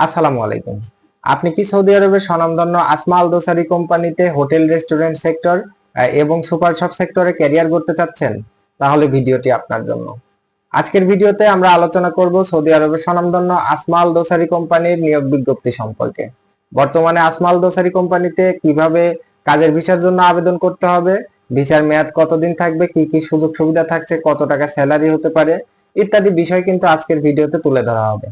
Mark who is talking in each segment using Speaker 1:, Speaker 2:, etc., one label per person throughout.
Speaker 1: আসসালামু আলাইকুম। আপনি কি সৌদি আরবের স্বনামধন্য আসমা আল দোসারি কোম্পানিতে হোটেল রেস্টুরেন্ট সেক্টর এবং সুপার শপ সেক্টরে ক্যারিয়ার করতে চাচ্ছেন? তাহলে ভিডিওটি আপনার জন্য। আজকের ভিডিওতে আমরা আলোচনা করব সৌদি আরবের স্বনামধন্য আসমা আল দোসারি কোম্পানির নিয়োগ বিজ্ঞপ্তি সম্পর্কে। বর্তমানে আসমা আল দোসারি কোম্পানিতে কিভাবে কাজের ভিসার জন্য আবেদন করতে হবে, ভিসার মেয়াদ কতদিন থাকবে, কি কি সুযোগ সুবিধা থাকছে, কত টাকা স্যালারি হতে পারে ইত্যাদি বিষয় কিন্তু আজকের ভিডিওতে তুলে ধরা হবে।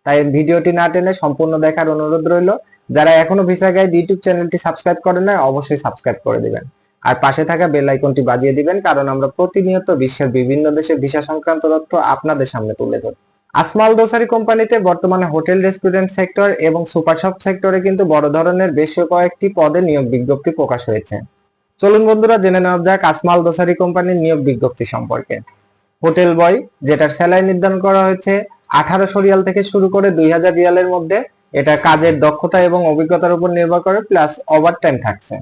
Speaker 1: তাই ভিডিওটি না টেনে সম্পূর্ণ দেখার অনুরোধ রইল। যারা এখনো ভিসা গাইড ইউটিউব চ্যানেলটি সাবস্ক্রাইব করেন নাই অবশ্যই সাবস্ক্রাইব করে দিবেন, আর পাশে থাকা বেল আইকনটি বাজিয়ে দিবেন, কারণ আমরা প্রতিনিয়ত বিশ্বের বিভিন্ন দেশের ভিসা সংক্রান্ত তথ্য আপনাদের সামনে তুলে ধরি। আসমা আল দোসারি কোম্পানিতে বর্তমানে হোটেল রেস্টুরেন্ট সেক্টর এবং সুপার শপ সেক্টরে কিন্তু বড় ধরনের বেশ কয়েকটি পদে নিয়োগ বিজ্ঞপ্তি প্রকাশ হয়েছে। চলুন বন্ধুরা, জেনে নেওয়া যাক আসমা আল দোসারি কোম্পানির নিয়োগ বিজ্ঞপ্তি সম্পর্কে। হোটেল বয়, যেটার স্যালারি নির্ধারণ করা হয়েছে 1800 রিয়াল থেকে শুরু করে 2000 রিয়ালের মধ্যে। এটা কাজের দক্ষতা এবং অভিজ্ঞতার উপর নির্ভর করে, প্লাস ওভারটাইম থাকছে।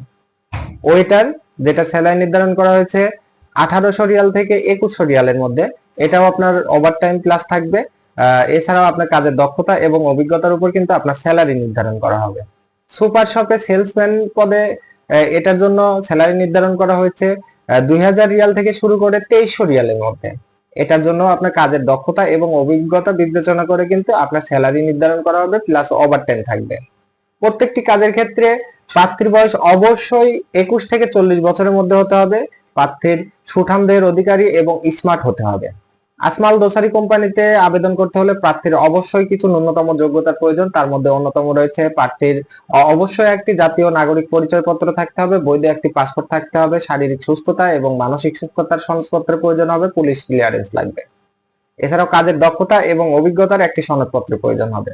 Speaker 1: ওয়েটার, যেটা স্যালারি নির্ধারণ করা হয়েছে 1800 রিয়াল থেকে 2100 রিয়ালের মধ্যে। এটাও আপনার ওভারটাইম প্লাস থাকবে। এছাড়াও আপনার কাজের দক্ষতা এবং অভিজ্ঞতার উপর কিন্তু আপনার স্যালারি নির্ধারণ করা হবে। সুপার শপে সেলসম্যান পদে এটার জন্য স্যালারি নির্ধারণ করা হয়েছে 2000 রিয়াল থেকে শুরু করে 2300 রিয়ালের মধ্যে। এটার জন্য আপনার কাজের দক্ষতা এবং অভিজ্ঞতা বিবেচনা করে কিন্তু আপনার স্যালারি নির্ধারণ করা হবে, প্লাস ওভারটাইম থাকবে। প্রত্যেকটি কাজের ক্ষেত্রে প্রার্থীর বয়স অবশ্যই 21 থেকে 40 বছরের মধ্যে হতে হবে। প্রার্থীর সুঠাম দেহের অধিকারী এবং স্মার্ট হতে হবে। আসমা আল দোসারি কোম্পানিতে আবেদন করতে হলে প্রার্থীর অবশ্যই কিছু ন্যূনতম যোগ্যতার প্রয়োজন। তার মধ্যে অন্যতম রয়েছে প্রার্থীর অবশ্যই একটি জাতীয় নাগরিক পরিচয়পত্র থাকতে হবে, বৈধ একটি পাসপোর্ট থাকতে হবে, শারীরিক সুস্থতা এবং মানসিক সুস্থতার সনদপত্রের প্রয়োজন হবে, পুলিশ ক্লিয়ারেন্স লাগবে। এছাড়াও কাজের দক্ষতা এবং অভিজ্ঞতার একটি সনদপত্রের প্রয়োজন হবে।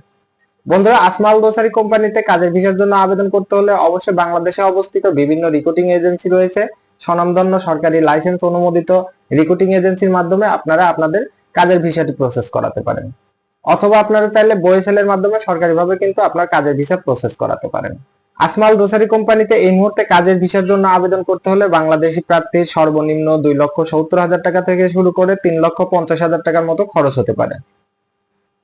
Speaker 1: বন্ধুরা, আসমা আল দোসারি কোম্পানিতে কাজের ভিসার জন্য আবেদন করতে হলে অবশ্যই বাংলাদেশে অবস্থিত বিভিন্ন রিক্রুটিং এজেন্সি রয়েছে। স্বনামধন্য সরকারি লাইসেন্স অনুমোদিত রিক্রুটিং এজেন্সির মাধ্যমে আপনারা আপনাদের কাজের ভিসাটি প্রসেস করাতে পারেন, অথবা আপনারা চাইলে বয়েসেলের মাধ্যমে সরকারিভাবে কিন্তু আপনার কাজের ভিসা প্রসেস করাতে পারেন। আসমা আল দোসারি কোম্পানিতে এই মুহূর্তে কাজের ভিসার জন্য আবেদন করতে হলে বাংলাদেশি প্রার্থীর সর্বনিম্ন 2,70,000 টাকা থেকে শুরু করে 3,50,000 টাকার মতো খরচ হতে পারে।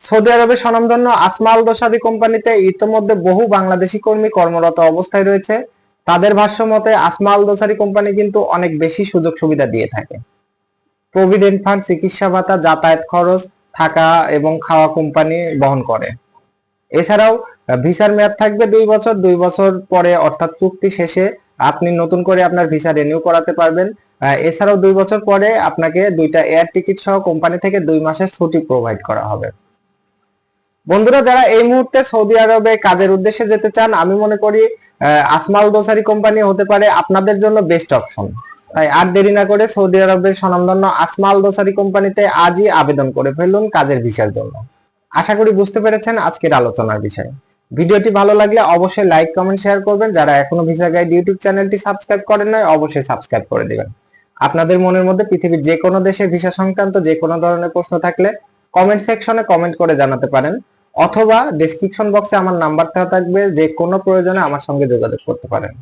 Speaker 1: সৌদি আরবের স্বনামধন্য আসমা আল দোসারি কোম্পানিতে ইতিমধ্যে বহু বাংলাদেশি কর্মী কর্মরত অবস্থায় রয়েছে। তাদের ভাষ্য মতে আসমা আল দোসারি কোম্পানি কিন্তু অনেক বেশি সুযোগ সুবিধা দিয়ে থাকে। প্রভিডেন্ট ফান্ড, চিকিৎসা ভাতা, যাতায়াত খরচ, থাকা এবং খাওয়া কোম্পানি বহন করে। এছাড়াও ভিসার মেয়াদ থাকবে 2 বছর। 2 বছর পরে অর্থাৎ চুক্তি শেষে আপনি নতুন করে আপনার ভিসা রিনিউ করাতে পারবেন। এছাড়াও 2 বছর পরে আপনাকে 2টা এয়ার টিকিট সহ কোম্পানি থেকে 2 মাসের ছুটি প্রোভাইড করা হবে। বন্ধুরা, যারা এই মুহূর্তে সৌদি আরবে কাজের উদ্দেশ্যে যেতে চান, আমি মনে করি আসমা আল দোসারি কোম্পানি হতে পারে আপনাদের জন্য বেস্ট অপশন। তাই আর দেরি না করে সৌদি আরবের স্বনামধন্য আসমা আল দোসারি কোম্পানিতে আজই আবেদন করে ফেলুন কাজের ভিসার জন্য। আশা করি বুঝতে পেরেছেন আজকের আলোচনার বিষয়। ভিডিওটি ভালো লাগলে অবশ্যই লাইক, কমেন্ট, শেয়ার করবেন। যারা এখনো ভিসা গাইড ইউটিউব চ্যানেলটি সাবস্ক্রাইব করেন নাই অবশ্যই সাবস্ক্রাইব করে দিবেন। আপনাদের মনের মধ্যে পৃথিবীর যে কোনো দেশের ভিসা সংক্রান্ত যে কোনো ধরনের প্রশ্ন থাকলে কমেন্ট সেকশনে কমেন্ট করে জানাতে পারেন, অথবা ডেসক্রিপশন বক্সে আমার নাম্বার দেওয়া থাকবে, যে কোনো প্রয়োজনে আমার সঙ্গে যোগাযোগ করতে পারেন।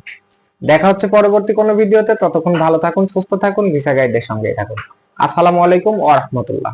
Speaker 1: দেখা হচ্ছে পরবর্তী কোনো ভিডিওতে। ততক্ষণ ভালো থাকুন, সুস্থ থাকুন, ভিসা গাইডের সঙ্গেই থাকুন। আসসালামু আলাইকুম ওয়া রাহমাতুল্লাহ।